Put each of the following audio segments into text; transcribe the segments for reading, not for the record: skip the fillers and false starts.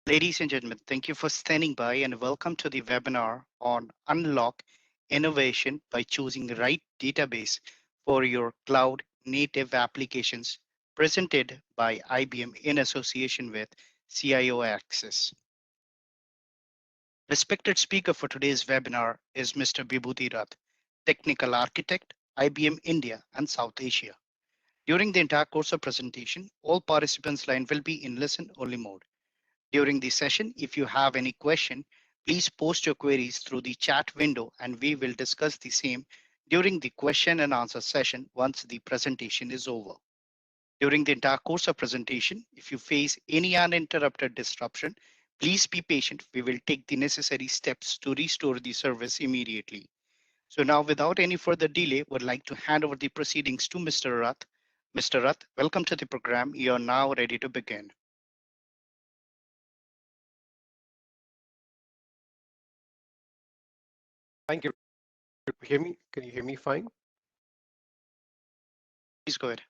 Ladies and gentlemen, thank you for standing by and welcome to the webinar on Unlock Innovation by Choosing the Right Database for Your Cloud Native Applications, presented by IBM in association with CIO Access. Respected speaker for today's webinar is Mr. Vibhuti Rath, Technical Architect, IBM India and South Asia. During the entire course of presentation, all participants' line will be in listen-only mode. During the session, if you have any question, please post your queries through the chat window and we will discuss the same during the question and answer session once the presentation is over. During the entire course of presentation, if you face any uninterrupted disruption, please be patient. We will take the necessary steps to restore the service immediately. So now, without any further delay, would like to hand over the proceedings to Mr. Rath. Mr. Rath, welcome to the program. You are now ready to begin. Thank you. Hear me? Can you hear me fine? Please go ahead.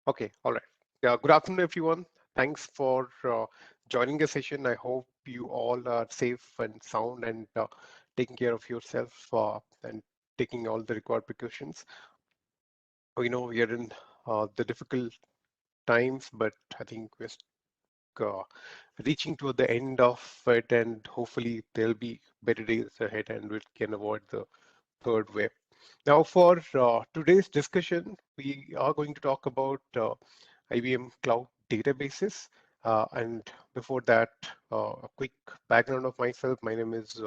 Okay, all right. Good afternoon, everyone. Thanks for joining the session. I hope you all are safe and sound and taking care of yourself and taking all the required precautions. We know we are in the difficult times, but I think we're reaching to the end of it, and hopefully there'll be better days ahead and we can avoid the third wave. Now, for today's discussion, we are going to talk about IBM Cloud Databases. And before that, a quick background of myself. My name is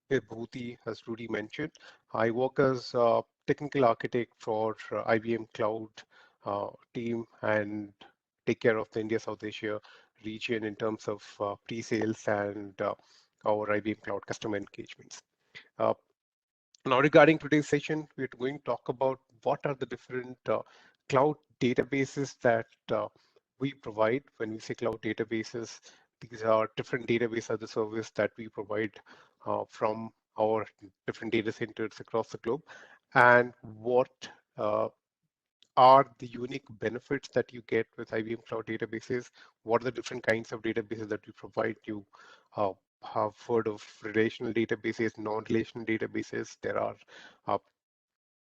Vibhuti, as Rudy mentioned. I work as a technical architect for IBM Cloud team and take care of the India South Asia region in terms of pre-sales and our IBM Cloud customer engagements. Now, regarding today's session, we're going to talk about what are the different cloud databases that we provide. When we say cloud databases, these are different database as a service that we provide from our different data centers across the globe, and what are the unique benefits that you get with IBM Cloud databases. What are the different kinds of databases that we provide you? Have heard of relational databases, non-relational databases. There are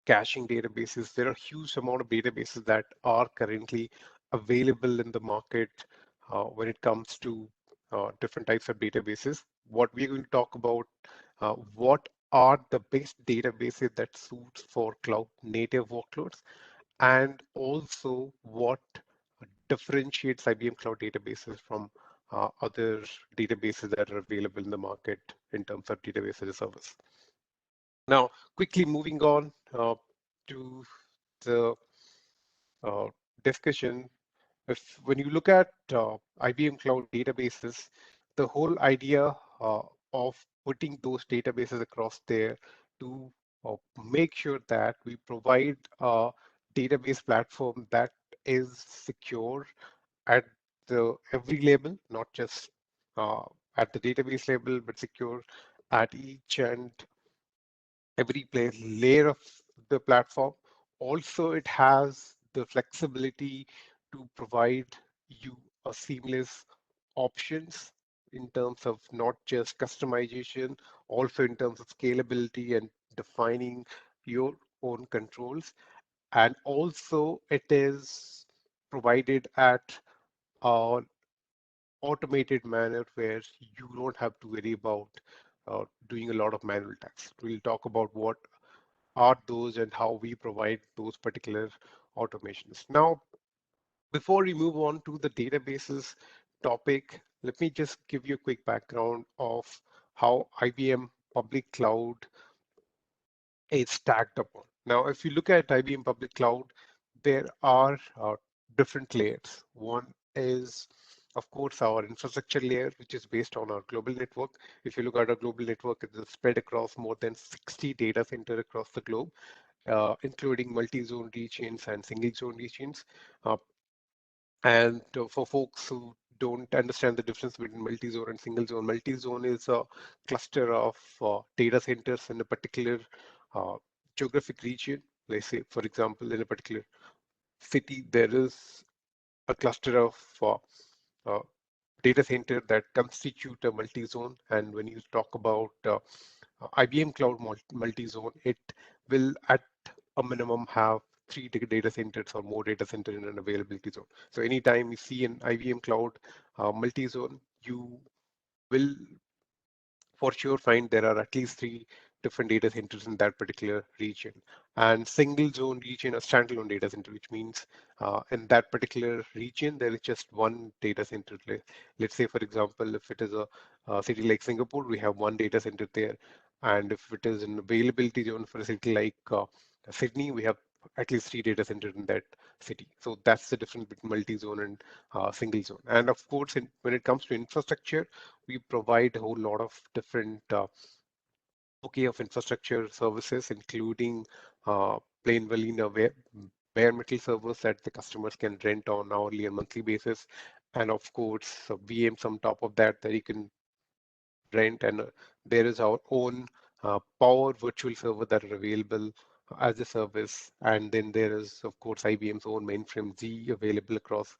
caching databases. There are huge amount of databases that are currently available in the market when it comes to different types of databases. What we're going to talk about, what are the best databases that suits for cloud native workloads, and also what differentiates IBM Cloud databases from other databases that are available in the market in terms of database as a service. Now, quickly moving on to the discussion, when you look at IBM Cloud databases, the whole idea of putting those databases across there to make sure that we provide a database platform that is secure at the every level, not just at the database level, but secure at each and every place layer of the platform. Also, it has the flexibility to provide you a seamless options in terms of not just customization, also in terms of scalability and defining your own controls. And also it is provided at an automated manner where you don't have to worry about doing a lot of manual tasks. We'll talk about what are those and how we provide those particular automations. Now, before we move on to the databases topic, let me just give you a quick background of how IBM Public Cloud is stacked upon. Now, if you look at IBM Public Cloud, there are different layers. One is, of course, our infrastructure layer, which is based on our global network. If you look at our global network, it is spread across more than 60 data centers across the globe, including multi-zone regions and single-zone regions. And for folks who don't understand the difference between multi-zone and single-zone is a cluster of data centers in a particular geographic region. Let's say, for example, in a particular city, there is a cluster of data center that constitute a multi-zone. And when you talk about IBM Cloud multi-zone, it will at a minimum have three data centers or more data center in an availability zone. So anytime you see an IBM Cloud multi-zone, you will for sure find there are at least three different data centers in that particular region. And single zone region, a standalone data center, which means in that particular region, there is just one data center. Let's say, for example, if it is a city like Singapore, we have one data center there. And if it is an availability zone for a city like Sydney, we have at least three data centers in that city. So that's the difference between multi-zone and single zone. And of course, when it comes to infrastructure, we provide a whole lot of different bouquet of infrastructure services, including plain vanilla bare metal servers that the customers can rent on hourly and monthly basis, and of course VMs on top of that that you can rent. And there is our own power virtual server that are available as a service. And then there is, of course, IBM's own mainframe Z available across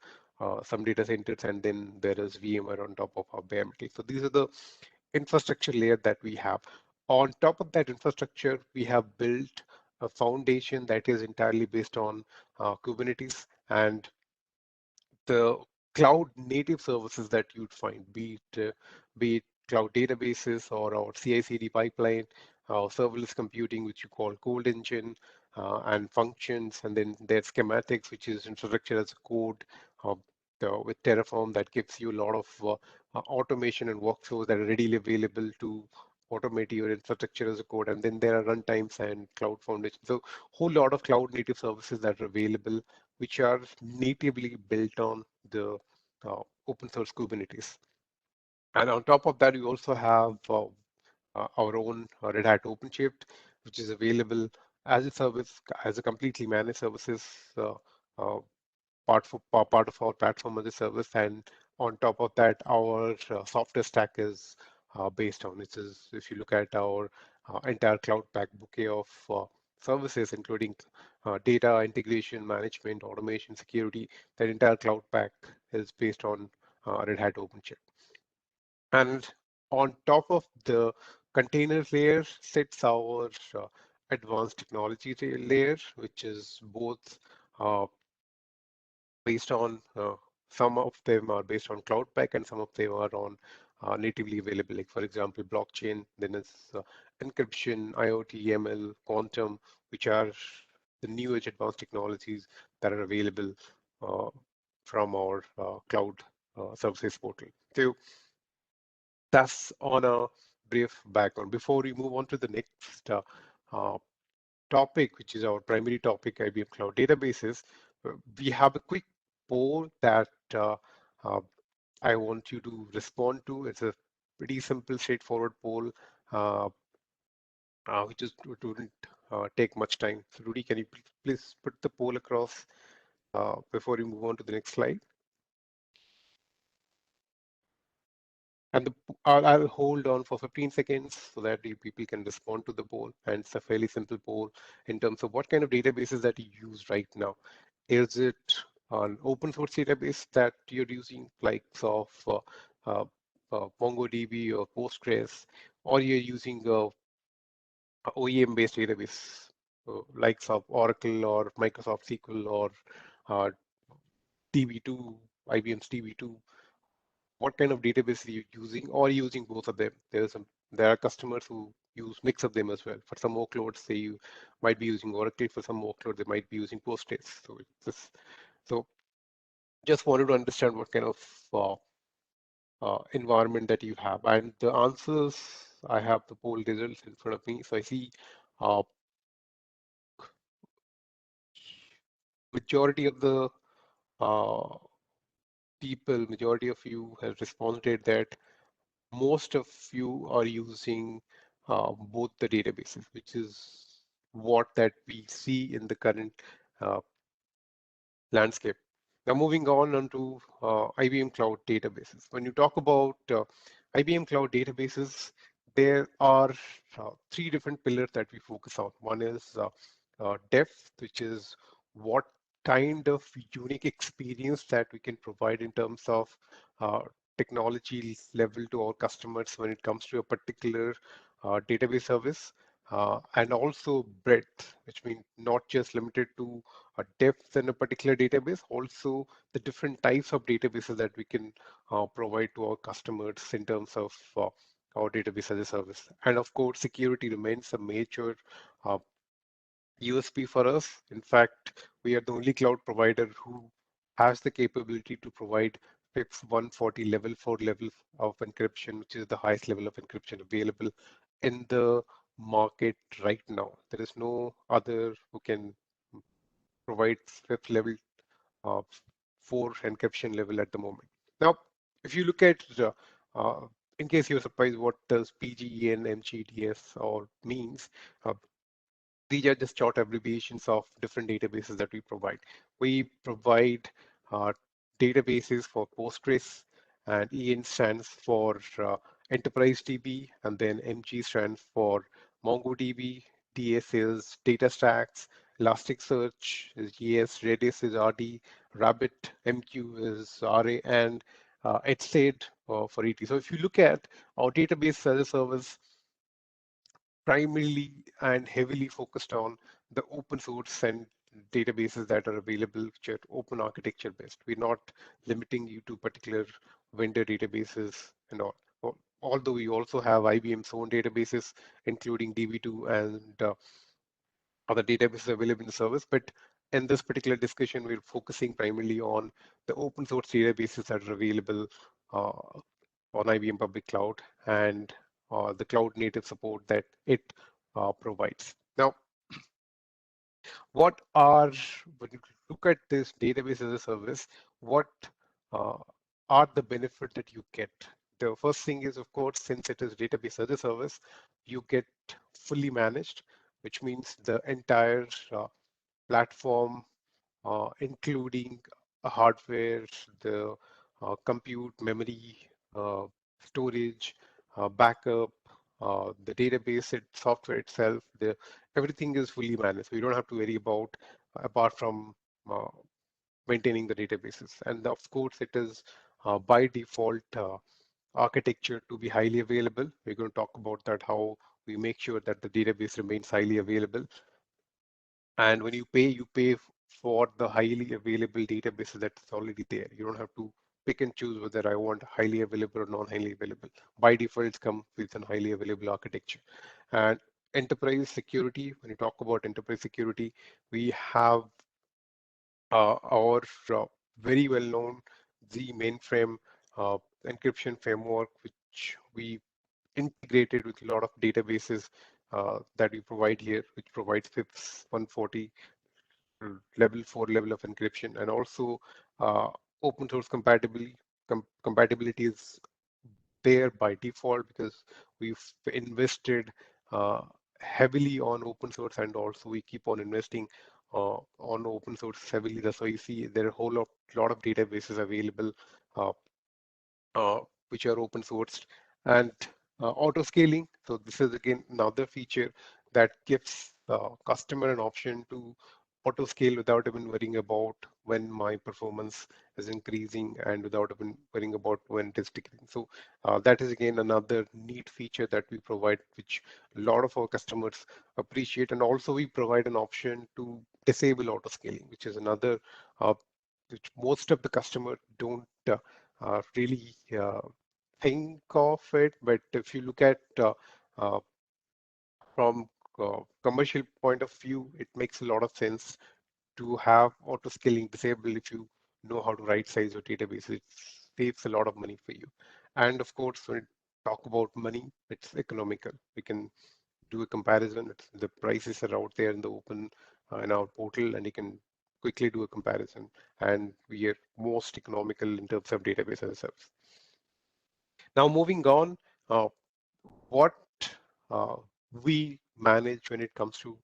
some data centers. And then there is VMware on top of our bare metal. So these are the infrastructure layer that we have. On top of that infrastructure, we have built a foundation that is entirely based on Kubernetes and the cloud native services that you'd find, be it cloud databases or our CI/CD pipeline, serverless computing, which you call cold engine, and functions, and then there's schematics, which is infrastructure as a code uh, with Terraform that gives you a lot of automation and workflows that are readily available to automate your infrastructure as a code. And then there are runtimes and cloud foundation. So whole lot of cloud native services that are available, which are natively built on the open source Kubernetes. And on top of that, we also have our own Red Hat OpenShift, which is available as a service, as a completely managed services uh, part of our platform as a service. And on top of that, our software stack is based on it. Is if you look at our entire cloud pack bouquet of services, including data integration, management, automation, security, that entire cloud pack is based on Red Hat OpenShift. And on top of the container layer sits our advanced technology layer, which is both based on some of them are based on cloud pack and some of them are on natively available, like for example blockchain, then it's encryption, IoT, ML, quantum, which are the new age advanced technologies that are available uh, from our cloud services portal. So that's on a brief background. Before we move on to the next uh, topic, which is our primary topic, IBM Cloud Databases, we have a quick poll that uh, I want you to respond to. It's a pretty simple, straightforward poll, uh, which is wouldn't take much time. So, Rudy, can you please put the poll across before we move on to the next slide? And I'll hold on for 15 seconds so that you people can respond to the poll. And it's a fairly simple poll in terms of what kind of databases that you use right now. Is it an open source database that you're using, like of uh, MongoDB or Postgres, or you're using a OEM-based database, likes of Oracle or Microsoft SQL or uh, DB2, IBM's DB2? What kind of database are you using, or using both of them? There are customers who use mix of them as well. For some workloads, they might be using Oracle. For some workloads, they might be using Postgres. So just wanted to understand what kind of environment that you have. And the answers, I have the poll results in front of me. So I see uh, majority of the uh, people, majority of you have responded that most of you are using both the databases, which is what that we see in the current uh, landscape. Now moving on onto IBM Cloud Databases. When you talk about IBM Cloud Databases, there are three different pillars that we focus on. One is depth, which is what kind of unique experience that we can provide in terms of technology level to our customers when it comes to a particular database service, and also breadth, which means not just limited to a depth in a particular database, also the different types of databases that we can provide to our customers in terms of our database as a service. And of course, security remains a major uh, USP for us. In fact, we are the only cloud provider who has the capability to provide FIPS 140 level 4 level of encryption, which is the highest level of encryption available in the market right now. There is no other who can provide FIPS level uh, 4 encryption level at the moment. Now, if you look at, uh, in case you're surprised, what does PGE and MGDS or means? Uh, these are just short abbreviations of different databases that we provide. We provide uh, databases for Postgres, and EN stands for Enterprise DB, and then MG stands for MongoDB. DS is data stacks, Elasticsearch is ES, Redis is RD, Rabbit MQ is RA, and Etcd for ET. So if you look at our database as a service, primarily and heavily focused on the open source and databases that are available, which are open architecture based. We're not limiting you to particular vendor databases and all. Although we also have IBM's own databases, including DB2 and other databases available in the service. But in this particular discussion, we're focusing primarily on the open source databases that are available on IBM Public Cloud and the cloud native support that it provides. Now, what are, when you look at this database as a service, what uh, are the benefits that you get? The first thing is, of course, since it is database as a service, you get fully managed, which means the entire platform, including hardware, the compute, memory, uh, storage, backup, the database, software itself, everything is fully managed. We don't have to worry about apart from uh, maintaining the databases. And of course, it is by default architecture to be highly available. We're going to talk about that, how we make sure that the database remains highly available. And when you pay for the highly available databases that's already there. You don't have to pick and choose whether I want highly available or non-highly available. By default, it's come with an highly available architecture. And enterprise security, when you talk about enterprise security, we have our very well-known Z mainframe encryption framework, which we integrated with a lot of databases that we provide here, which provides FIPS 140 level 4 level of encryption, and also uh, open source compatibility is there by default because we've invested uh, heavily on open source, and also we keep on investing on open source heavily. That's why you see there are a whole lot of databases available uh, uh, which are open sourced, and auto scaling. So this is again another feature that gives customer an option to auto scale without even worrying about when my performance is increasing and without even worrying about when it is decreasing. So that is again another neat feature that we provide, which a lot of our customers appreciate. And also we provide an option to disable auto scaling, which is another which most of the customer don't really think of it. But if you look at uh, from commercial point of view, it makes a lot of sense to have auto scaling disabled if you know how to right size your database. It saves a lot of money for you. And of course, when we talk about money, it's economical. We can do a comparison. The prices are out there in the open in our portal, and you can quickly do a comparison. And we are most economical in terms of database as a service. Now, moving on, what uh, we manage when it comes to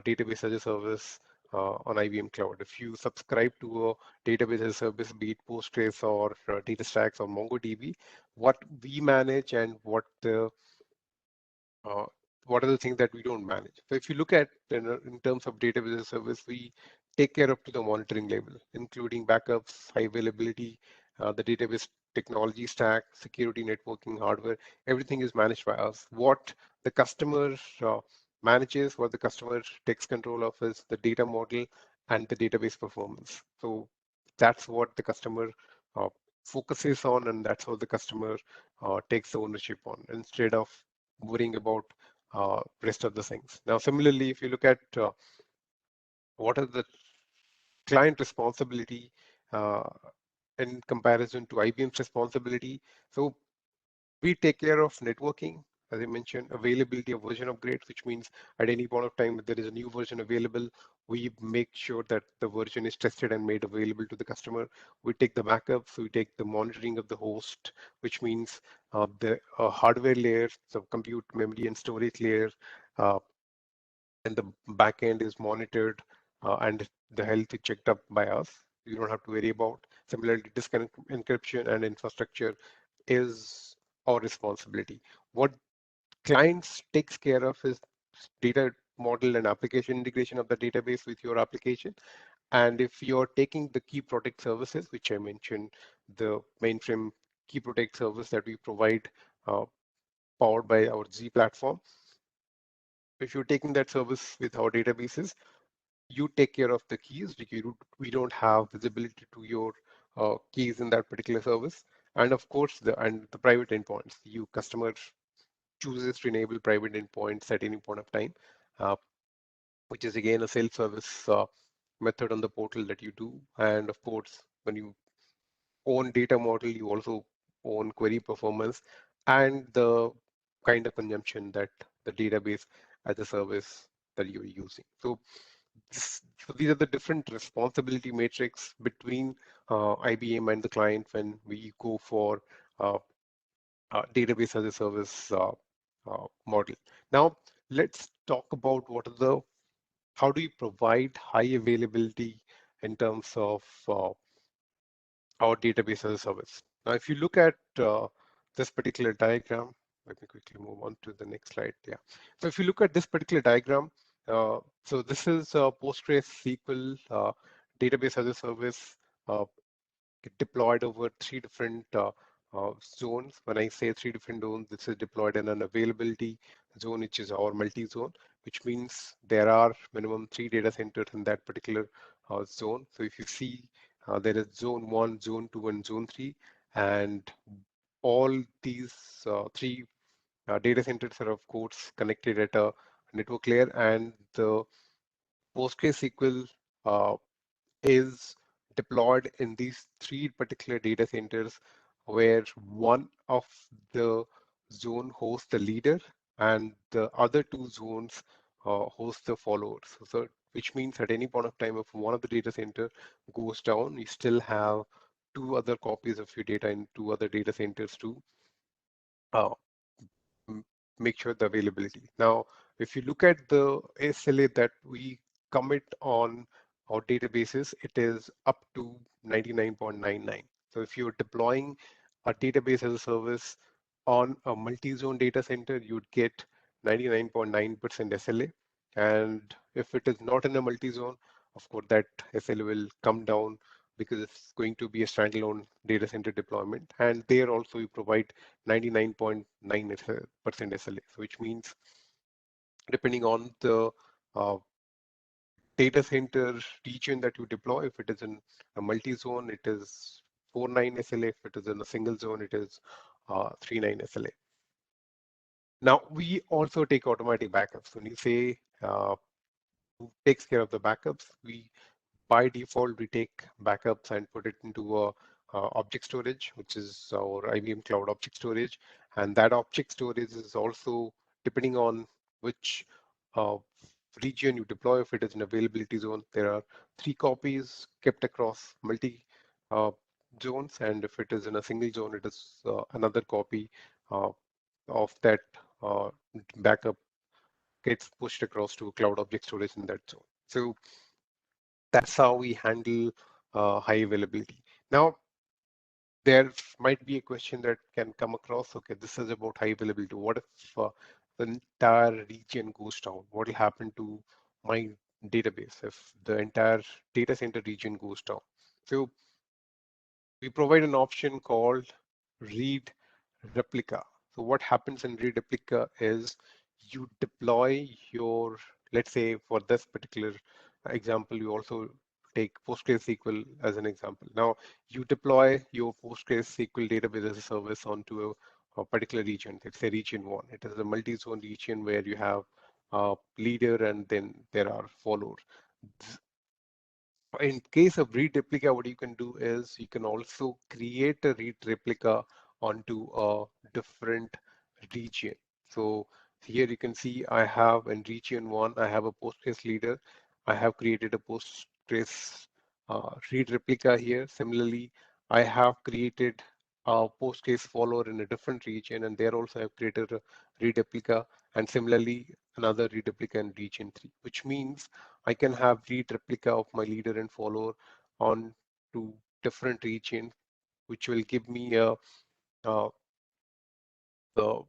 database as a service on IBM Cloud. If you subscribe to a database as a service, be it Postgres or DataStax or MongoDB, what we manage and uh, what are the things that we don't manage. So if you look at in terms of database as a service, we take care up to the monitoring level, including backups, high availability, the database technology stack, security, networking, hardware, everything is managed by us. What the customer manages, what the customer takes control of is the data model and the database performance. So that's what the customer uh, focuses on, and that's what the customer takes the ownership on instead of worrying about rest of the things. Now, similarly, if you look at what are the client responsibility uh, in comparison to IBM's responsibility. So we take care of networking, as I mentioned, availability of version upgrades, which means at any point of time, if there is a new version available, we make sure that the version is tested and made available to the customer. We take the backups, we take the monitoring of the host, which means the hardware layer, so compute, memory, and storage layer, uh, and the backend is monitored and the health is checked up by us. You don't have to worry about. Similarly, disk encryption and infrastructure is our responsibility. What clients takes care of is data model and application integration of the database with your application. And if you're taking the key protect services, which I mentioned, the mainframe key protect service that we provide uh, powered by our Z platform, if you're taking that service with our databases, you take care of the keys because we don't have visibility to your keys in that particular service. And of course, the private endpoints. You customer chooses to enable private endpoints at any point of time, uh, which is again a self-service method on the portal that you do. And of course, when you own data model, you also own query performance and the kind of consumption that the database as a service that you're using. So these are the different responsibility matrix between IBM and the client when we go for uh, database as a service model. Now, let's talk about how do you provide high availability in terms of our database as a service. Now, if you look at this particular diagram, let me quickly move on to the next slide. Yeah. So if you look at this particular diagram, so this is a PostgreSQL database as a service uh, deployed over three different zones. When I say three different zones, this is deployed in an availability zone, which is our multi-zone, which means there are minimum 3 data centers in that particular zone. So if you see, there is zone 1, zone 2, and zone 3, and all these three data centers are, of course, connected at a network layer, and the PostgreSQL is deployed in these three particular data centers where one of the zone hosts the leader and the other two zones host the followers. So, which means at any point of time, if one of the data center goes down, you still have two other copies of your data in two other data centers to uh, m- make sure the availability. Now, if you look at the SLA that we commit on our databases, it is up to 99.99. So if you're deploying a database as a service on a multi-zone data center, you'd get 99.9% SLA. And if it is not in a multi-zone, of course, that SLA will come down because it's going to be a standalone data center deployment. And there also we provide 99.9% SLA, which means depending on the uh, data center region that you deploy, if it is in a multi-zone, it is 49 SLA. If it is in a single zone, it is 39 SLA. Now, we also take automatic backups. When you say who takes care of the backups, by default, we take backups and put it into a object storage, which is our IBM Cloud Object Storage. And that object storage is also depending on which uh, region you deploy. If it is an availability zone, there are 3 copies kept across multi uh, zones. And if it is in a single zone, it is another copy uh, of that uh, backup gets pushed across to cloud object storage in that zone. So that's how we handle high availability. Now, there might be a question that can come across, okay, this is about high availability. What if the entire region goes down? What will happen to my database if the entire data center region goes down? So we provide an option called read replica. So what happens in read replica is you deploy your, let's say for this particular example, you also take PostgreSQL as an example. Now you deploy your PostgreSQL database as a service onto a particular region. Let's say region one. It is a multi-zone region where you have a leader and then there are followers. In case of read replica, what you can do is you can also create a read replica onto a different region. So here you can see I have in region one, I have a Postgres leader. I have created a Postgres read replica here. Similarly, I have created a Postgres follower in a different region, and there also I have created a read replica, and similarly another read replica in region three, which means I can have read replica of my leader and follower on to different region, which will give me uh, the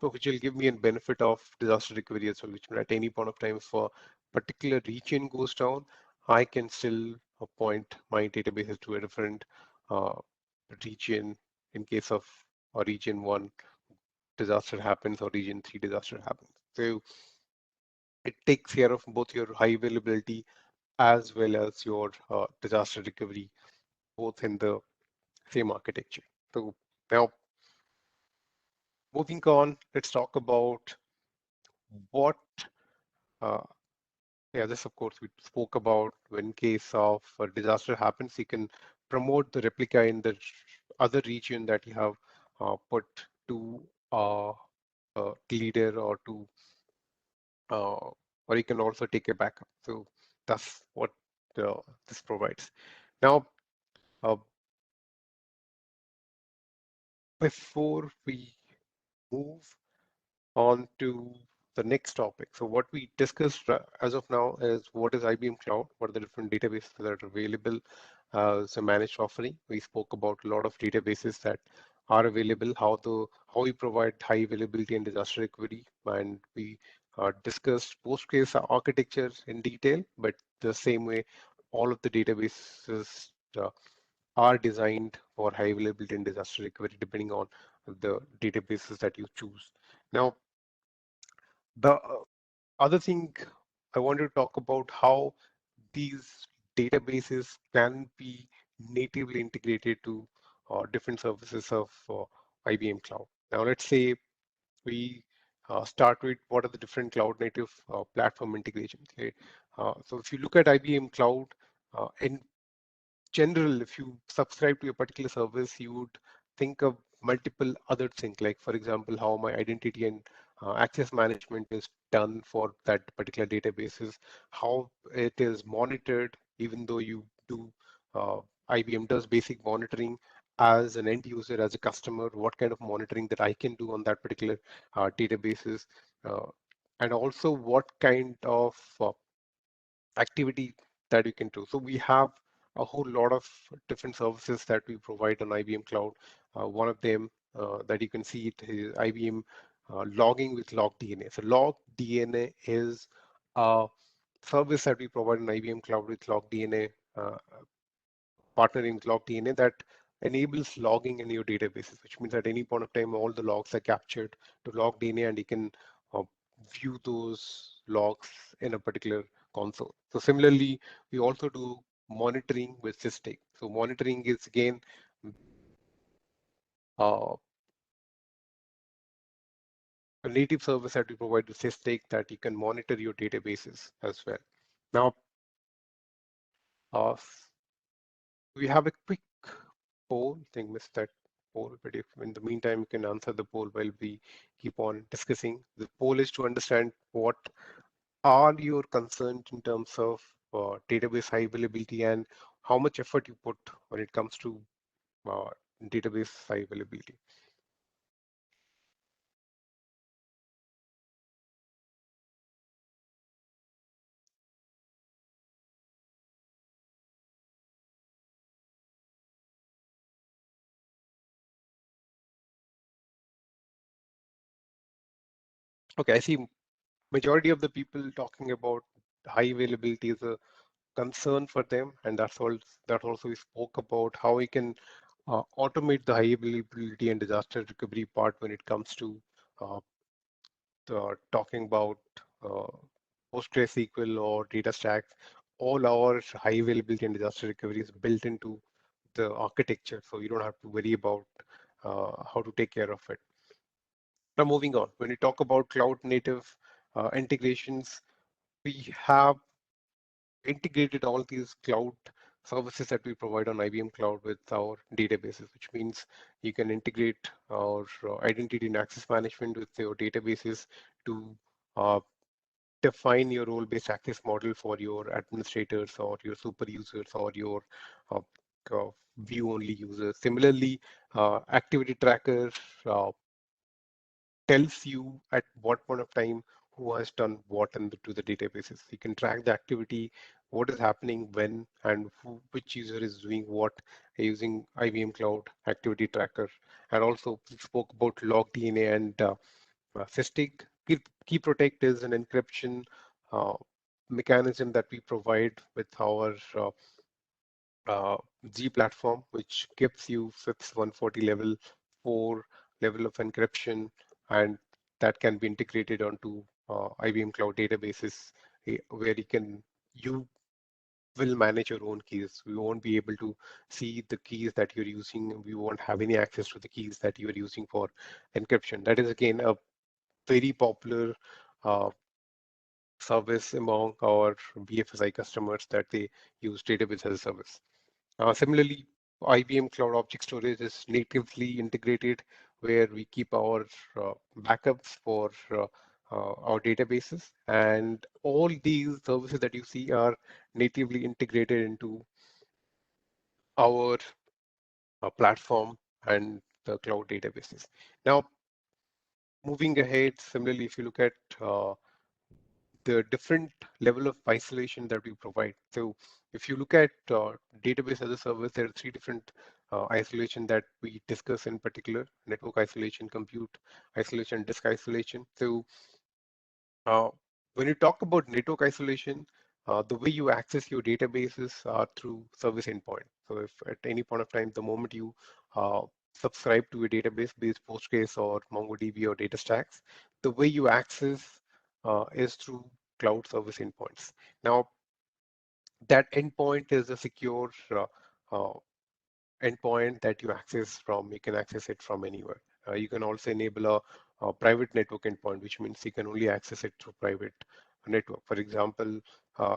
which will give me a benefit of disaster recovery as well, which means at any point of time, if a particular region goes down, I can still point my databases to a different uh, region in case of a region one disaster happens or region three disaster happens. So it takes care of both your high availability as well as your disaster recovery, both in the same architecture. So now moving on, let's talk about what, uh, yeah, this of course we spoke about when case of a disaster happens, you can promote the replica in the other region that you have put to a leader uh, or you can also take a backup. So that's what this provides. Now, uh, before we move on to the next topic. So what we discussed as of now is what is IBM Cloud, what are the different databases that are available as a managed offering. We spoke about a lot of databases that are available, how we provide high availability and disaster recovery, and we discussed Postgres architecture in detail, but the same way all of the databases are designed for high availability and disaster recovery depending on the databases that you choose. Now, the other thing I wanted to talk about how these databases can be natively integrated to different services of IBM Cloud. Now, let's say we start with what are the different cloud native platform integrations. Okay? So if you look at IBM Cloud, in general, if you subscribe to a particular service, you would think of multiple other things, like for example, how my identity and access management is done for that particular databases, how it is monitored, even though you do, uh, IBM does basic monitoring as an end user, as a customer, what kind of monitoring that I can do on that particular databases, uh, and also what kind of activity that you can do. So we have a whole lot of different services that we provide on IBM Cloud. One of them that you can see it is IBM Logging with LogDNA. So LogDNA is a service that we provide on IBM Cloud with LogDNA, partnering with LogDNA that enables logging in your databases, which means at any point of time, all the logs are captured to LogDNA and you can uh, view those logs in a particular console. So similarly, we also do monitoring with Sysdig. So monitoring is again uh, a native service that we provide with Sysdig that you can monitor your databases as well. Now, uh, we have a quick poll. I think missed that poll, but if in the meantime you can answer the poll while we keep on discussing. The poll is to understand what are your concerns in terms of database high availability and how much effort you put when it comes to uh, database high availability. Okay, I see majority of the people talking about high availability is a concern for them, and that's all. That also we spoke about how we can automate the high availability and disaster recovery part when it comes to uh, talking about uh, PostgreSQL or data stacks. All our high availability and disaster recovery is built into the architecture, so you don't have to worry about how to take care of it. Now, moving on, when we talk about cloud native integrations, we have integrated all these cloud services that we provide on IBM Cloud with our databases, which means you can integrate our identity and access management with your databases to uh, define your role-based access model for your administrators or your super users or your uh, view-only users. Similarly, activity tracker uh, tells you at what point of time who has done what to the databases. You can track the activity, what is happening when, and which user is doing what using IBM Cloud Activity Tracker. And also we spoke about log DNA and Sysdig. Key Protect is an encryption uh, mechanism that we provide with our uh, G platform, which gives you FIPS 140 level 4 level of encryption, and that can be integrated onto IBM Cloud databases, where you will manage your own keys. We won't be able to see the keys that you're using. We won't have any access to the keys that you're using for encryption. That is again a very popular uh, service among our BFSI customers that they use database as a service. Similarly, IBM Cloud Object Storage is natively integrated where we keep our backups for our databases. And all these services that you see are natively integrated into our platform and the cloud databases. Now, moving ahead, similarly, if you look at the different level of isolation that we provide. So if you look at database as a service, there are three different isolation that we discuss in particular: network isolation, compute isolation, disk isolation. So uh, when you talk about network isolation, the way you access your databases are through service endpoint. So if at any point of time, the moment you uh, subscribe to a database, be it Postgres or MongoDB or DataStax, the way you access is through cloud service endpoints. Now, that endpoint is a secure uh, endpoint that you access from. You can access it from anywhere. You can also enable a private network endpoint, which means you can only access it through private network. For example,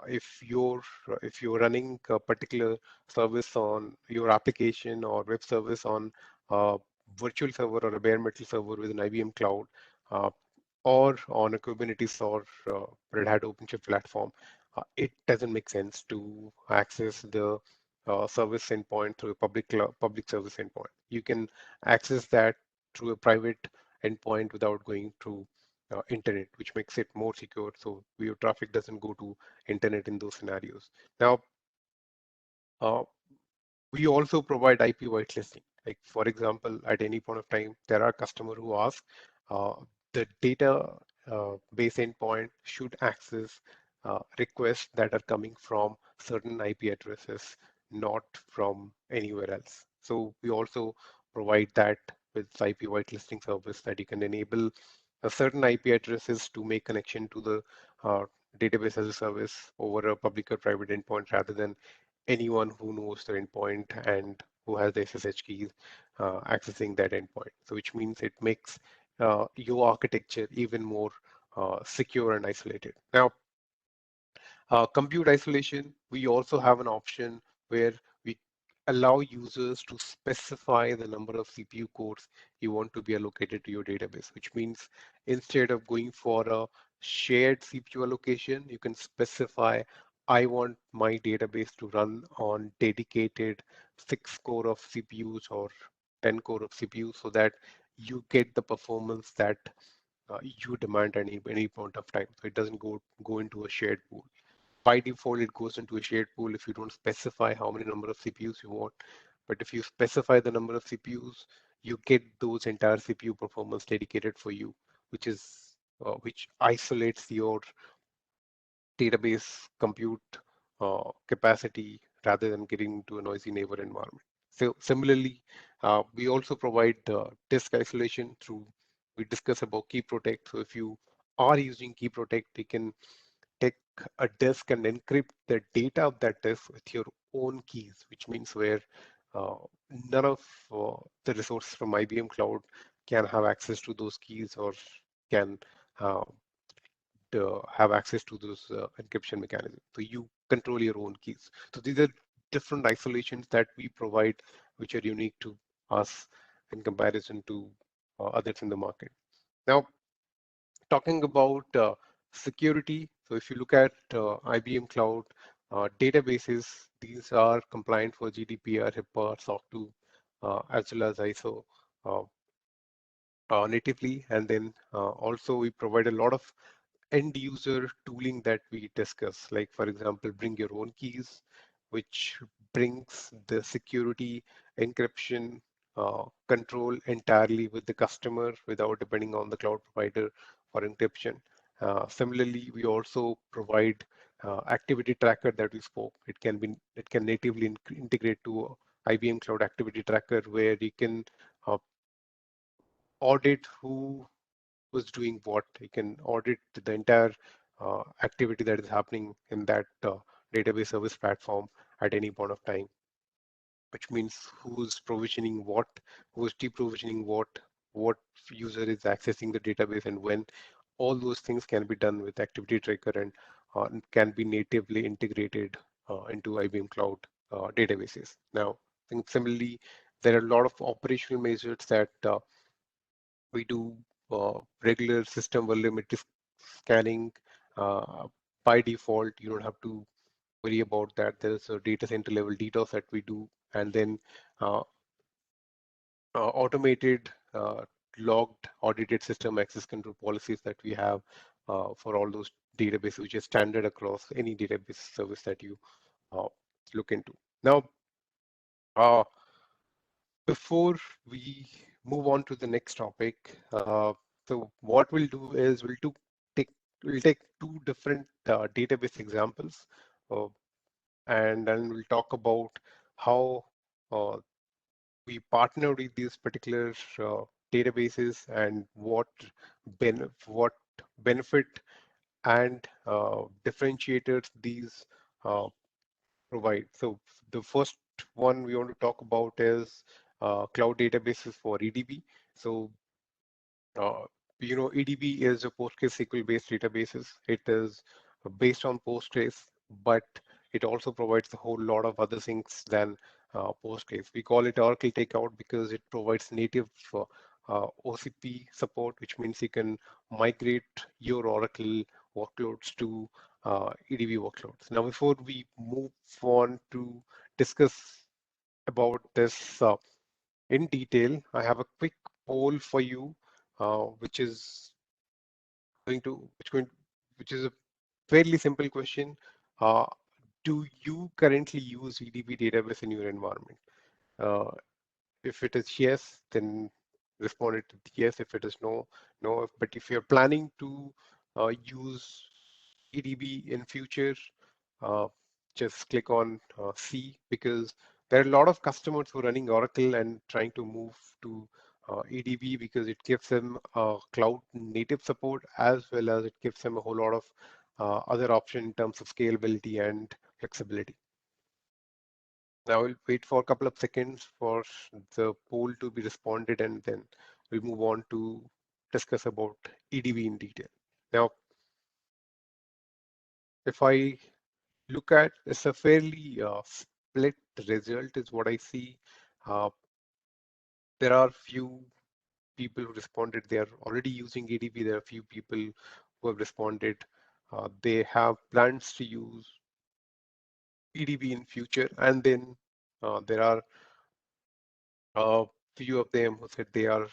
if you're running a particular service on your application or web service on a virtual server or a bare metal server with an IBM Cloud, uh, or on a Kubernetes or Red Hat OpenShift platform, it doesn't make sense to access the service endpoint through a public service endpoint. You can access that through a private endpoint without going through internet, which makes it more secure. So your traffic doesn't go to internet in those scenarios. Now, uh, we also provide IP whitelisting. Like for example, at any point of time, there are customers who ask uh, the data base endpoint should access requests that are coming from certain IP addresses, not from anywhere else. So we also provide that with IP whitelisting service that you can enable a certain IP addresses to make connection to the uh, database as a service over a public or private endpoint rather than anyone who knows the endpoint and who has the SSH keys accessing that endpoint. So which means it makes your architecture even more secure and isolated. Now, compute isolation, we also have an option where we allow users to specify the number of CPU cores you want to be allocated to your database, which means instead of going for a shared CPU allocation, you can specify, I want my database to run on dedicated 6 core of CPUs or 10 core of CPUs so that you get the performance that you demand at any point of time. So it doesn't go into a shared pool. By default, it goes into a shared pool if you don't specify how many number of CPUs you want. But if you specify the number of CPUs, you get those entire CPU performance dedicated for you, which isolates your database compute capacity rather than getting into a noisy neighbor environment. So similarly, we also provide disk isolation through, we discuss about key protect. So if you are using key protect, you can take a disk and encrypt the data of that disk with your own keys, which means where uh, none of the resources from IBM Cloud can have access to those keys or can uh, have access to those encryption mechanisms. So you control your own keys. So these are different isolations that we provide, which are unique to us in comparison to others in the market. Now, talking about security, so if you look at IBM Cloud databases, these are compliant for GDPR, HIPAA, SOC 2, as well as ISO uh, natively. And then also we provide a lot of end user tooling that we discuss, like for example, bring your own keys, which brings the security encryption control entirely with the customer without depending on the cloud provider for encryption. Similarly, we also provide activity tracker that we spoke. It can natively integrate to IBM Cloud Activity Tracker, where you can uh, audit who was doing what. You can audit the entire activity that is happening in that database service platform at any point of time, which means who's provisioning what, who's deprovisioning what user is accessing the database and when. All those things can be done with Activity Tracker and can be natively integrated into IBM Cloud databases. Now, I think similarly, there are a lot of operational measures that we do regular system vulnerability scanning. Uh, by default, you don't have to worry about that. There's a data center level DDoS that we do, and then uh, automated logged audited system access control policies that we have for all those databases, which is standard across any database service that you uh, look into. Now, uh, before we move on to the next topic, so what we'll do is take we'll take two different database examples, uh, and then we'll talk about how uh, we partner with these particular databases and what benefit and differentiators these uh, provide. So the first one we want to talk about is cloud databases for EDB. So uh, EDB is a PostgreSQL based databases. It is based on Postgres, but it also provides a whole lot of other things than Postgres. We call it Oracle Takeout because it provides native OCP support, which means you can migrate your Oracle workloads to EDB workloads. Now, before we move on to discuss about this in detail, I have a quick poll for you, which is going to which going which is a fairly simple question. Uh, do you currently use EDB database in your environment? Uh, if it is yes, then respond it yes. If it is no, no. But if you're planning to use EDB in future, uh, just click on C, because there are a lot of customers who are running Oracle and trying to move to EDB because it gives them cloud native support, as well as it gives them a whole lot of other option in terms of scalability and flexibility. Now we'll wait for a couple of seconds for the poll to be responded, and then we'll move on to discuss about EDB in detail. Now, if I look at, it's a fairly split result is what I see. Uh, there are few people who responded they are already using EDB. There are few people who have responded they have plans to use EDB in future, and then there are a few of them who said they are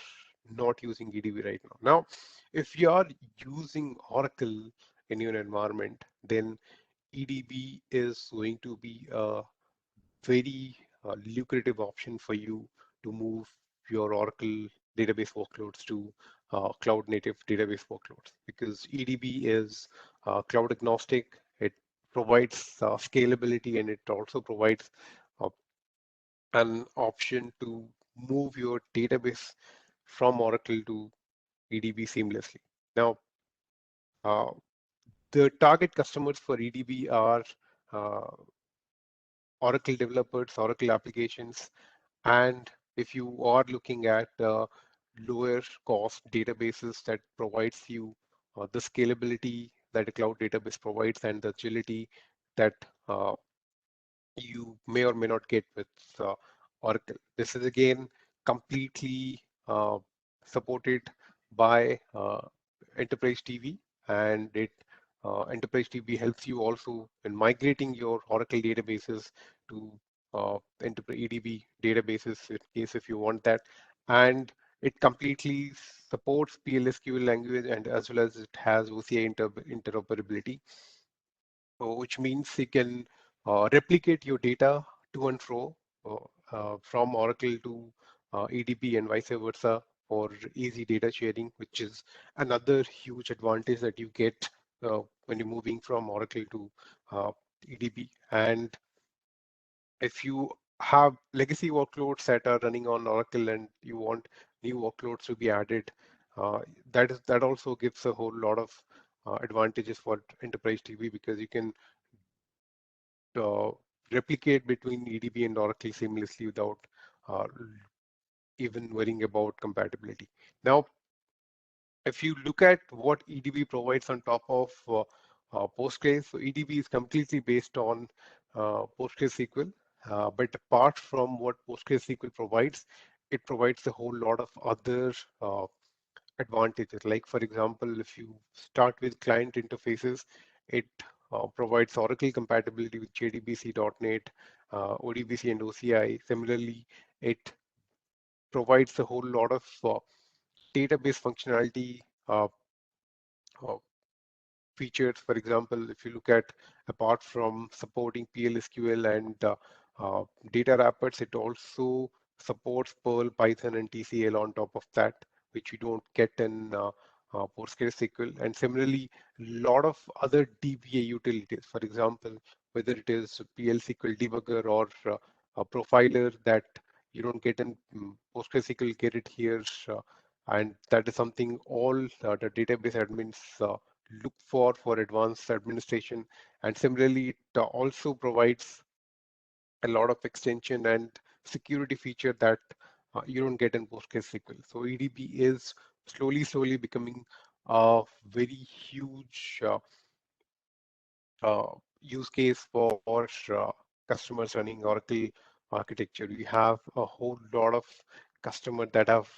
not using EDB right now. Now, if you are using Oracle in your environment, then EDB is going to be a very lucrative option for you to move your Oracle database workloads to cloud native database workloads, because EDB is cloud agnostic. It provides scalability, and it also provides an option to move your database from Oracle to EDB seamlessly. Now, uh, the target customers for EDB are uh, Oracle developers, Oracle applications, and if you are looking at lower cost databases that provides you the scalability that a cloud database provides and the agility that uh, you may or may not get with uh, Oracle. This is again completely supported by Enterprise TV, and Enterprise TV helps you also in migrating your Oracle databases to Enterprise EDB databases in case if you want that, and it completely supports PLSQL language and as well as it has OCI interoperability, which means you can replicate your data to and fro uh, from Oracle to EDB and vice versa for easy data sharing, which is another huge advantage that you get when you're moving from Oracle to EDB. And if you have legacy workloads that are running on Oracle and you want new workloads to be added, uh, that also gives a whole lot of advantages for enterprise TV because you can uh, replicate between EDB and Oracle seamlessly without uh, even worrying about compatibility. Now, if you look at what EDB provides on top of Postgres, so EDB is completely based on PostgreSQL. But apart from what PostgreSQL provides, it provides a whole lot of other advantages. Like, for example, if you start with client interfaces, it provides Oracle compatibility with JDBC.NET, ODBC, and OCI. Similarly, it provides a whole lot of database functionality uh, features. For example, if you look at apart from supporting PLSQL and data wrappers, it also supports Perl, Python, and TCL on top of that, which you don't get in PostgreSQL. And similarly, a lot of other DBA utilities. For example, whether it is PL/SQL debugger or a profiler that you don't get in PostgreSQL, get it here. And that is something all the database admins look for advanced administration. And similarly, it also provides a lot of extension and security feature that you don't get in PostgreSQL. So EDB is slowly becoming a very huge use case for customers running Oracle architecture. We have a whole lot of customers that have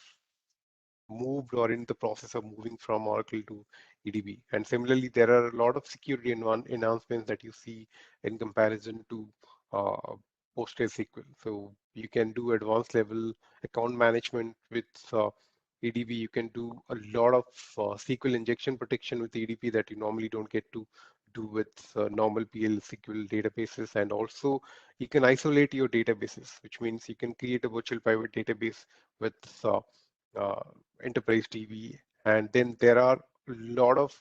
moved or in the process of moving from Oracle to EDB. And similarly, there are a lot of security enhancements that you see in comparison to uh, PostgreSQL. So you can do advanced level account management with EDB. You can do a lot of SQL injection protection with EDB that you normally don't get to do with normal PL SQL databases. And also you can isolate your databases, which means you can create a virtual private database with uh, enterprise TV. And then there are a lot of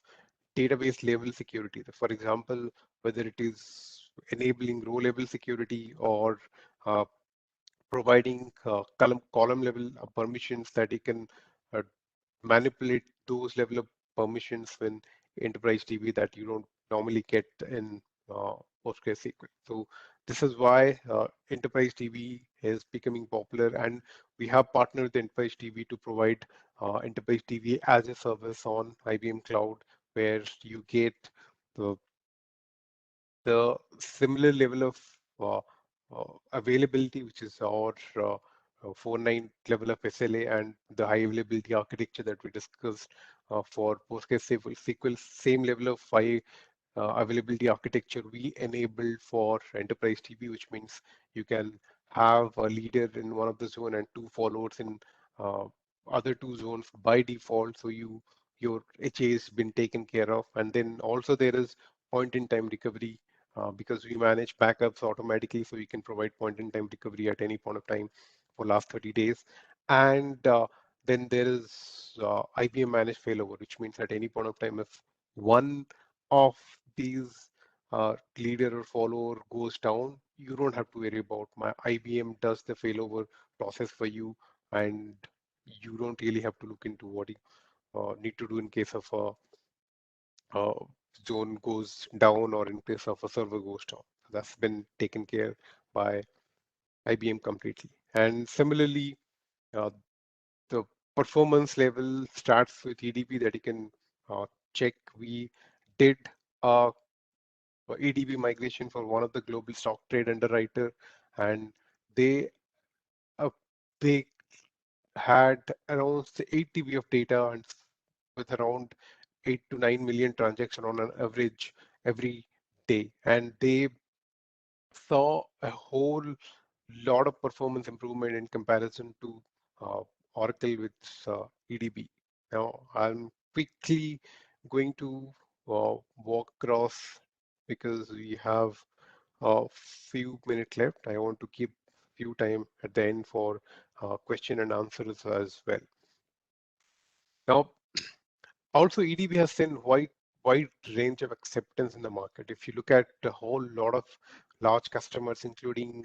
database level security. For example, whether it is enabling row level security or uh, providing column level permissions that you can uh, manipulate those level of permissions when enterprise DB that you don't normally get in PostgreSQL. So this is why enterprise DB is becoming popular, and we have partnered with enterprise DB to provide enterprise DB as a service on IBM Cloud, where you get the similar level of uh, availability, which is our 4.9 level of SLA, and the high availability architecture that we discussed for PostgreSQL, same level of high availability architecture we enabled for enterprise TB, which means you can have a leader in one of the zone and two followers in uh, other two zones by default. So your HA has been taken care of. And then also there is point in time recovery because we manage backups automatically, so you can provide point in time recovery at any point of time for last 30 days. And then there is IBM Managed Failover, which means at any point of time, if one of these leader or follower goes down, you don't have to worry about. My IBM does the failover process for you, and you don't really have to look into what you need to do in case of a zone goes down or in case of a server goes down. That's been taken care by IBM completely. And similarly, uh, the performance level starts with EDB that you can check. We did a EDB migration for one of the global stock trade underwriter, and they uh, they had around 8 TB of data and with around 8 to 9 million transactions on an average every day, and they saw a whole lot of performance improvement in comparison to uh, Oracle with EDB. Now, I'm quickly going to walk across because we have a few minutes left. I want to keep few time at the end for question and answers as well. Now, also, EDB has seen wide range of acceptance in the market. If you look at a whole lot of large customers, including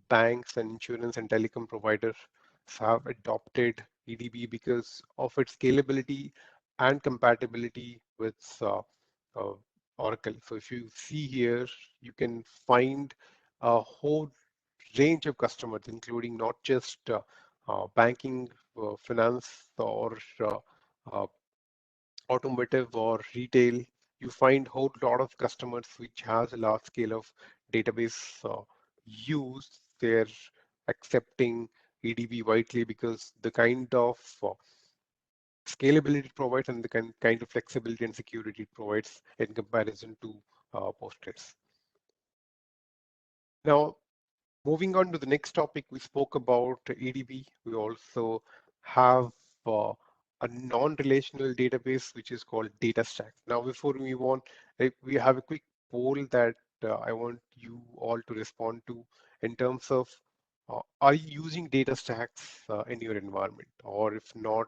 banks and insurance and telecom providers, have adopted EDB because of its scalability and compatibility with uh, Oracle. So if you see here, you can find a whole range of customers, including not just banking, finance, or uh, automotive or retail. You find whole lot of customers which has a large scale of database use. They're accepting EDB widely because the kind of scalability it provides and the kind of flexibility and security it provides in comparison to Postgres. Now, moving on to the next topic, we spoke about EDB. We also have a non-relational database, which is called DataStax. Now, before we move on, we have a quick poll that I want you all to respond to in terms of are you using DataStax in your environment? Or if not,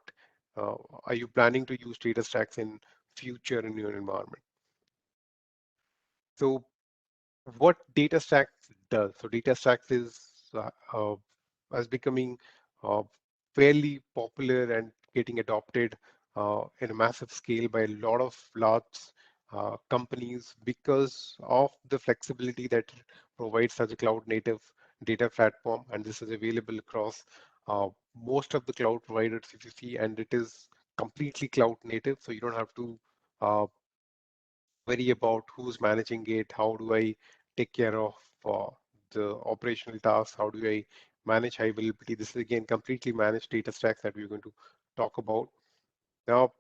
uh, are you planning to use DataStax in future in your environment? So what DataStax does. So DataStax is as becoming uh, fairly popular and getting adopted in a massive scale by a lot of large companies because of the flexibility that it provides as a cloud native data platform, and this is available across most of the cloud providers if you see, and it is completely cloud native, so you don't have to uh, worry about who's managing it, how do I take care of uh, the operational tasks, how do I manage high availability. This is again completely managed data stacks that we're going to talk about. Now,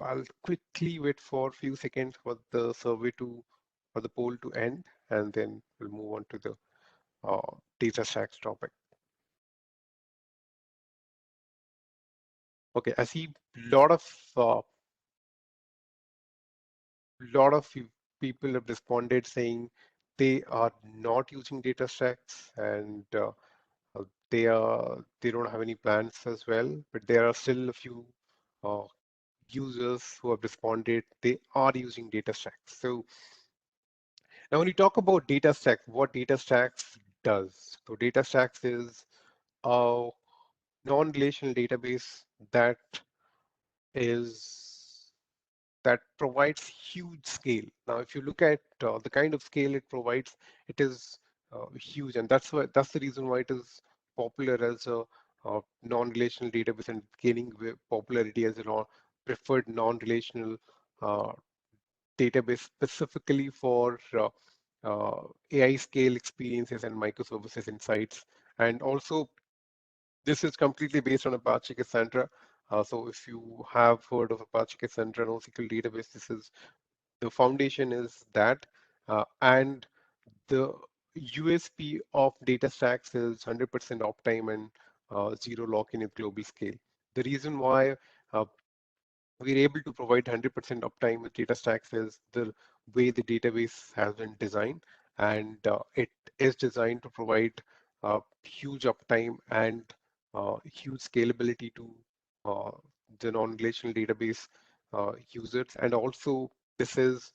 I'll quickly wait for a few seconds for the survey to, for the poll to end, and then we'll move on to the data stacks topic. Okay, I see a lot of people have responded saying they are not using data stacks and they don't have any plans as well, but there are still a few uh, users who have responded they are using data stacks. So now when you talk about data stacks, what data stacks does. So data stacks is a non-relational database that is that provides huge scale. Now, if you look at the kind of scale it provides, it is huge, and that's the reason why it is popular as a non-relational database and gaining popularity as a preferred non-relational uh, database specifically for AI scale experiences and microservices insights. And also, this is completely based on Apache Cassandra. So if you have heard of Apache Cassandra NoSQL database, this is the foundation is that, and the USP of DataStax is 100% uptime and zero lock-in at global scale. The reason why uh, we're able to provide 100% uptime with DataStax is the way the database has been designed, and it is designed to provide huge uptime and huge scalability to uh, the non-relational database users. And also, this is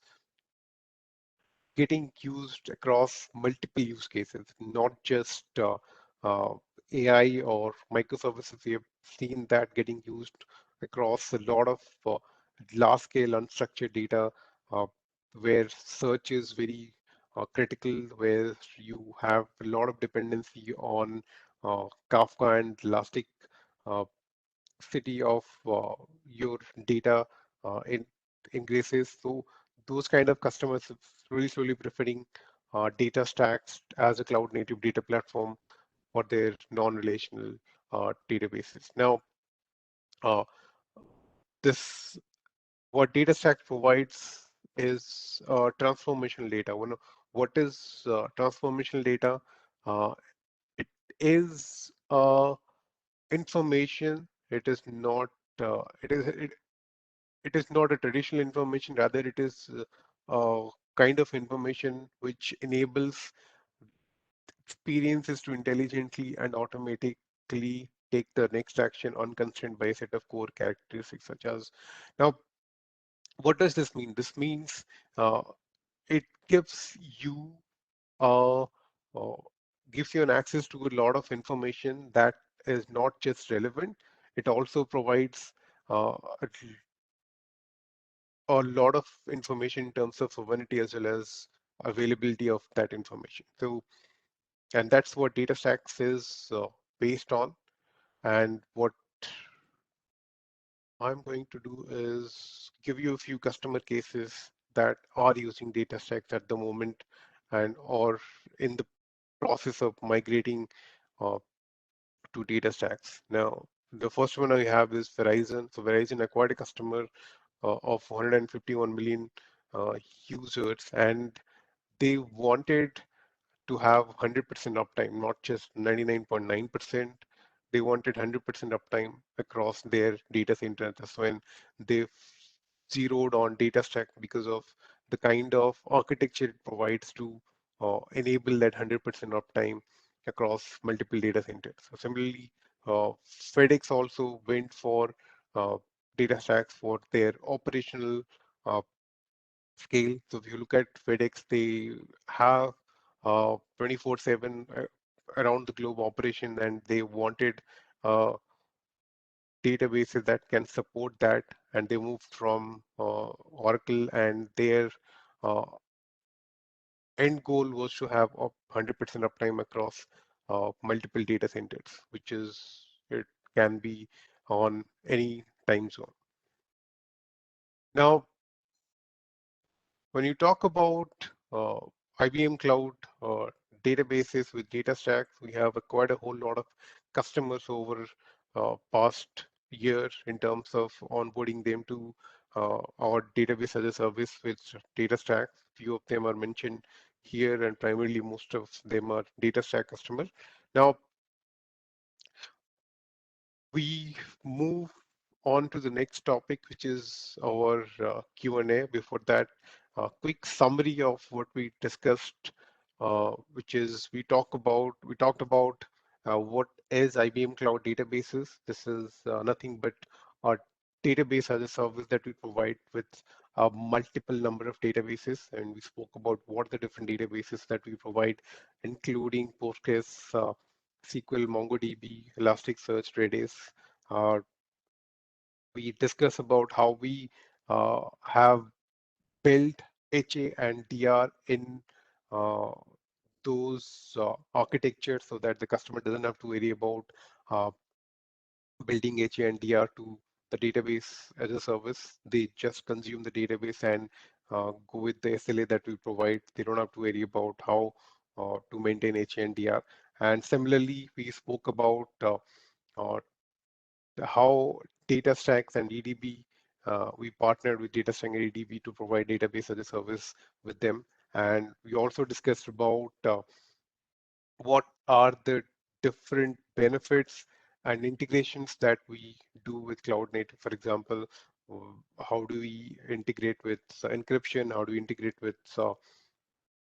getting used across multiple use cases, not just uh, AI or microservices. We have seen that getting used across a lot of large-scale unstructured data, uh, where search is very critical, where you have a lot of dependency on Kafka and Elastic uh, city of your data in ingresses. So those kind of customers is really slowly preferring data stacks as a cloud native data platform for their non-relational databases. Now, uh, this what data stack provides is transformational data. What is transformational data? Uh, it is information. It is not. It is not a traditional information, rather it is kind of information which enables experiences to intelligently and automatically take the next action unconstrained by a set of core characteristics such as. Now, what does this mean? This means uh, it gives you uh, uh, an access to a lot of information that is not just relevant. It also provides a lot of information in terms of sovereignty as well as availability of that information. So, and that's what DataStax is based on. And what I'm going to do is give you a few customer cases that are using DataStax at the moment and or in the process of migrating uh, to DataStax. Now, the first one I have is Verizon. So Verizon acquired a customer of 151 million uh, users, and they wanted to have 100% uptime, not just 99.9%. They wanted 100% uptime across their data center. That's when they zeroed on data stack because of the kind of architecture it provides to enable that 100% uptime across multiple data centers. So similarly, FedEx also went for uh, data stacks for their operational uh, scale. So if you look at FedEx, they have 24/7 around the globe operation, and they wanted uh, databases that can support that, and they moved from Oracle, and their uh, end goal was to have 100% uptime across multiple data centers, which is it can be on any time zone. Now, when you talk about uh, IBM Cloud databases with data stacks, we have acquired a whole lot of customers over past year in terms of onboarding them to our database as a service with data stacks. Few of them are mentioned here, and primarily most of them are data stack customers. Now, we move on to the next topic, which is our Q&A. Before that, a quick summary of what we discussed, which is we talked about what is IBM Cloud Databases. This is nothing but a database as a service that we provide with a multiple number of databases, and we spoke about what the different databases that we provide, including Postgres, SQL, MongoDB, Elasticsearch, Redis. Uh, we discuss about how we have built HA and DR in uh, those architectures so that the customer doesn't have to worry about uh, building HA and DR to the database as a service. They just consume the database and go with the SLA that we provide. They don't have to worry about how to maintain HA and DR. And similarly, we spoke about uh, how DataStax and EDB, we partnered with DataStax and EDB to provide database as a service with them. And we also discussed about what are the different benefits and integrations that we do with cloud native. For example, how do we integrate with encryption? How do we integrate with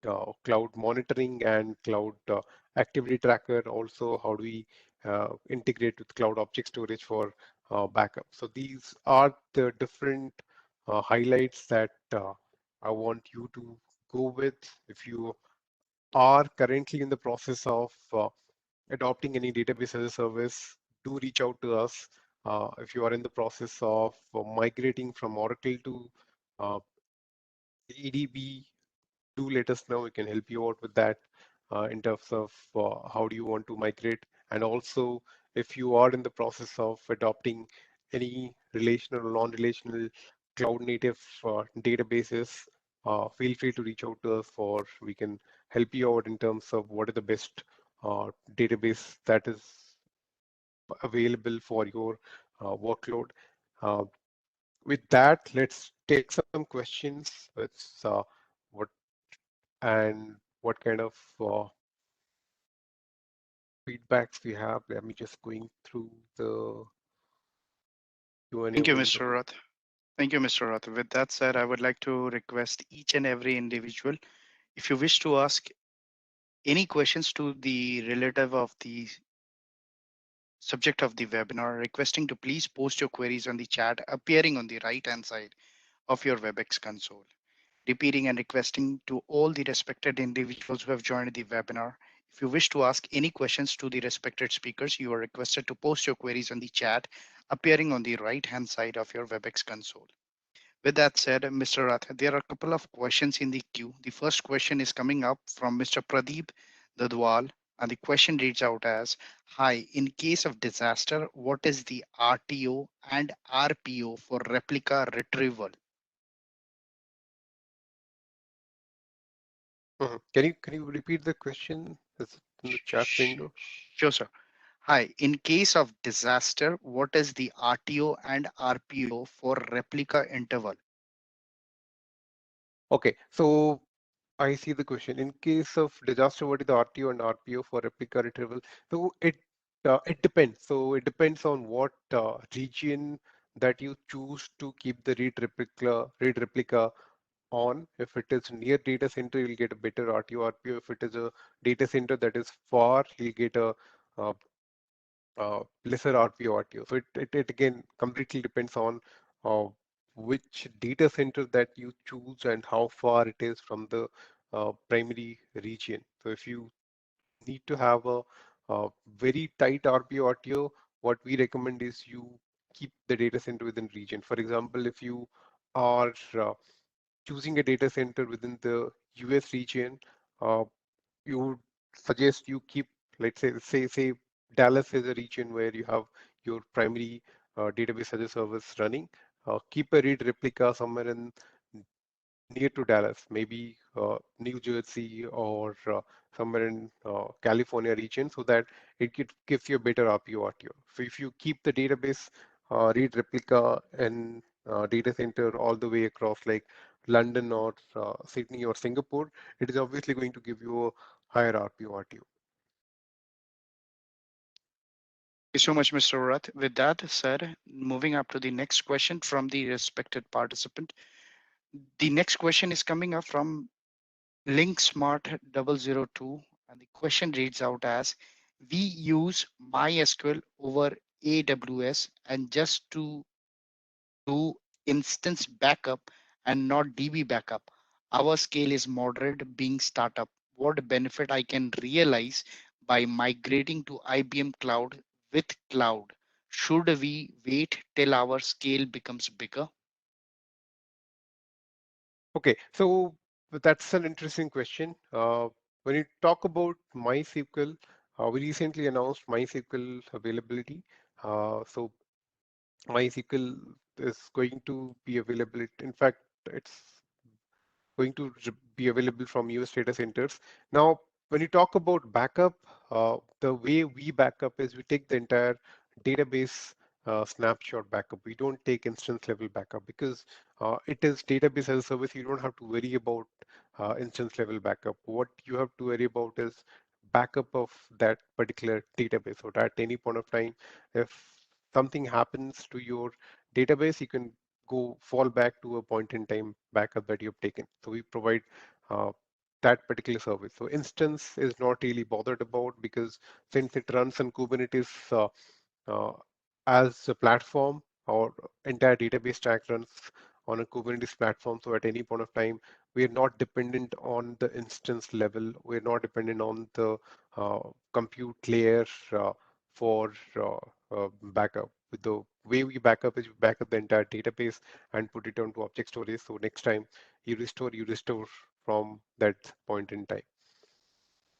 cloud monitoring and cloud activity tracker? Also, how do we integrate with cloud object storage for backup? So these are the different highlights that I want you to go with. If you are currently in the process of adopting any database as a service, do reach out to us. If you are in the process of migrating from Oracle to EDB, do let us know. We can help you out with that in terms of how do you want to migrate. And also, if you are in the process of adopting any relational or non-relational cloud native databases, feel free to reach out to us for we can help you out in terms of what is the best database that is available for your workload. Uh, with that, let's take some questions. What and what kind of feedbacks we have. Let me just going through the Q&A Thank you, window. Mr. Rath. Thank you, Mr. Rath. With that said, I would like to request each and every individual, if you wish to ask any questions to the relative of the subject of the webinar, requesting to please post your queries on the chat appearing on the right hand side of your WebEx console. Repeating and requesting to all the respected individuals who have joined the webinar. If you wish to ask any questions to the respected speakers, you are requested to post your queries on the chat appearing on the right hand side of your WebEx console. With that said, Mr. Rath, there are a couple of questions in the queue. The first question is coming up from Mr. Pradeep Dadwal, and the question reads out as, hi, in case of disaster, what is the RTO and RPO for replica retrieval? Can you repeat the question? Is it in the chat window? Sure, sir. Hi, in case of disaster, what is the RTO and RPO for replica interval? Okay, so I see the question. In case of disaster, what is the RTO and RPO for replica retrieval? So it depends. So it depends on what region that you choose to keep the read replica on. If it is near data center, you'll get a better RTO, RPO. If it is a data center that is far, you'll get a uh, lesser RPO, RTO. So it again completely depends on uh, which data center that you choose and how far it is from the primary region. So if you need to have a very tight RPO, RTO, what we recommend is you keep the data center within region. For example, if you are choosing a data center within the US region, uh, you would suggest you keep, let's say Dallas is a region where you have your primary database as a service running. Keep a read replica somewhere in near to Dallas, maybe New Jersey or somewhere in California region, so that gives you a better RPO RTO. So if you keep the database read replica and data center all the way across like London or Sydney or Singapore, it is obviously going to give you a higher RPO RTO. Thank you so much, Mr. Rath. With that said, moving up to the next question from the respected participant. The next question is coming up from LinkSmart002, and the question reads out as, we use MySQL over AWS and just to do instance backup and not DB backup. Our scale is moderate being startup. What benefit I can realize by migrating to IBM Cloud with cloud? Should we wait till our scale becomes bigger? Okay, so that's an interesting question. When you talk about MySQL, we recently announced MySQL availability. So MySQL is going to be available. In fact, it's going to be available from US data centers. Now, when you talk about backup, the way we backup is we take the entire database snapshot backup. We don't take instance level backup because it is database as a service. You don't have to worry about instance level backup. What you have to worry about is backup of that particular database. So at any point of time, if something happens to your database, you can go fall back to a point in time backup that you've taken. So we provide uh, that particular service. So instance is not really bothered about because since it runs on Kubernetes uh, as a platform, our entire database stack runs on a Kubernetes platform. So at any point of time, we're not dependent on the instance level. We're not dependent on the uh, compute layer for backup. With the way we backup is we back up the entire database and put it onto object storage. So next time you restore from that point in time.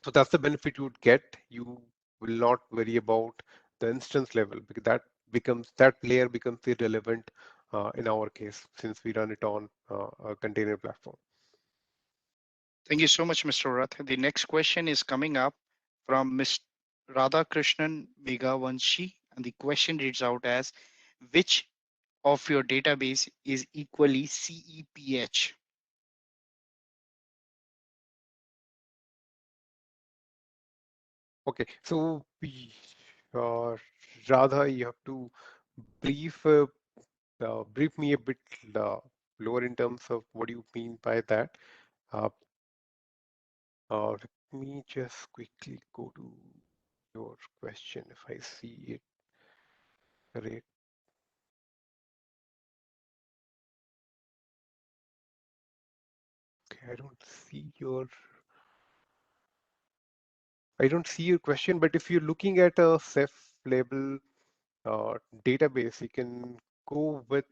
So that's the benefit you would get. You will not worry about the instance level because that layer becomes irrelevant in our case since we run it on a container platform. Thank you so much, Mr. Rath. The next question is coming up from Ms. Radhakrishnan Megavanshi, and the question reads out as, which of your database is equally CEPH? Okay, so uh, Radha, you have to brief brief me a bit uh, lower in terms of what do you mean by that. Uh, Let me just quickly go to your question if I see it correct. Okay, I don't see your question, but if you're looking at a Ceph label database, you can go with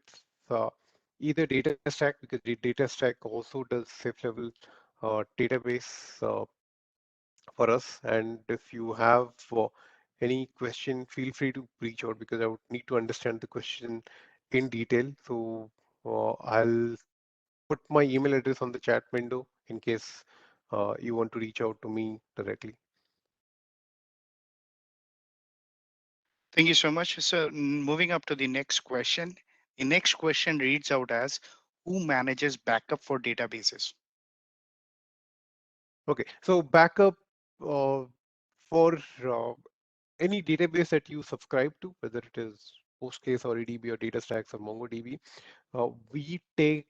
uh, either DataStack because the DataStack also does Ceph level database for us. And if you have any question, feel free to reach out because I would need to understand the question in detail. So I'll put my email address on the chat window in case you want to reach out to me directly. Thank you so much. So, moving up to the next question. The next question reads out as, who manages backup for databases? Okay, so backup uh, for any database that you subscribe to, whether it is Postgres or EDB or DataStax or MongoDB, we take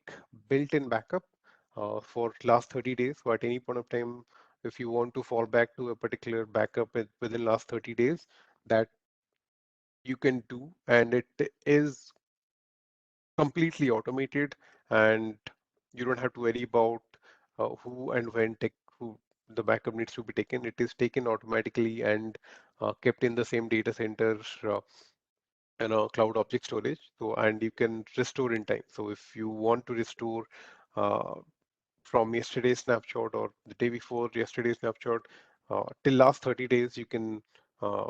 built-in backup for last 30 days. So at any point of time, if you want to fall back to a particular backup within last 30 days, that you can do, and it is completely automated, and you don't have to worry about who and when who the backup needs to be taken. It is taken automatically and kept in the same data centers cloud object storage. So and you can restore in time. So if you want to restore uh, from yesterday's snapshot or the day before yesterday's snapshot till last 30 days, you can uh,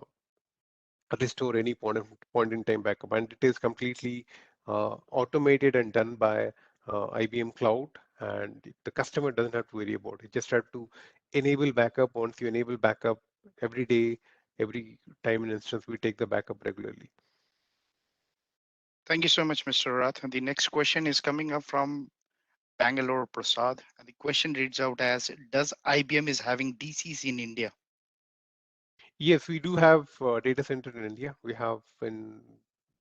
restore any point in time backup, and it is completely automated and done by IBM Cloud, and the customer doesn't have to worry about it. You just have to enable backup. Once you enable backup every day, every time an instance, we take the backup regularly. Thank you so much, Mr. Rath. And the next question is coming up from Bangalore Prasad. And the question reads out as, does IBM is having DCs in India? Yes, we do have data center in India. We have in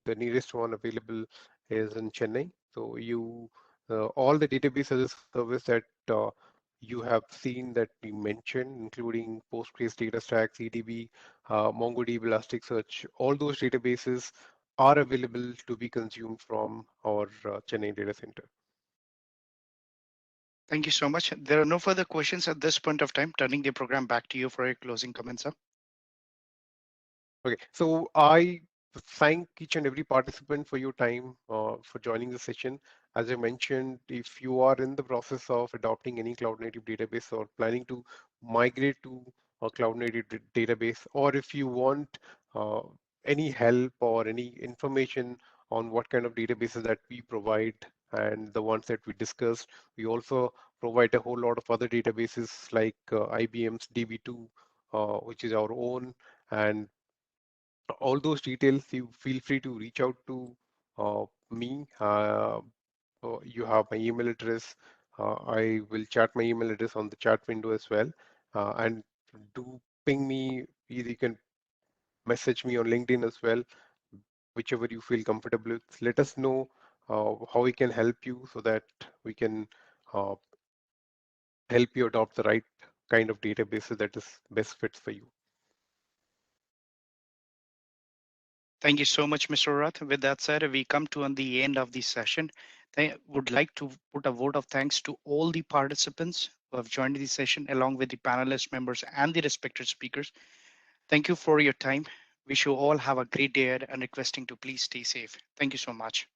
the nearest one available is in Chennai. So you all the database as a service that you have seen that we mentioned, including Postgres, DataStax, EDB, MongoDB, Elasticsearch, all those databases are available to be consumed from our Chennai data center. Thank you so much. There are no further questions at this point of time. Turning the program back to you for your closing comments, sir. Okay, so I thank each and every participant for your time for joining the session. As I mentioned, if you are in the process of adopting any cloud native database or planning to migrate to a cloud native database, or if you want uh, any help or any information on what kind of databases that we provide and the ones that we discussed, we also provide a whole lot of other databases like IBM's DB2, which is our own, and all those details, you feel free to reach out to me. You have my email address. I will chat my email address on the chat window as well. And do ping me. Either you can message me on LinkedIn as well, whichever you feel comfortable with. Let us know how we can help you so that we can uh, help you adopt the right kind of databases that is best fits for you. Thank you so much, Mr. Rath. With that said, we come to on the end of the session. I would like to put a vote of thanks to all the participants who have joined the session, along with the panelist members and the respected speakers. Thank you for your time. Wish you all have a great day ahead and requesting to please stay safe. Thank you so much.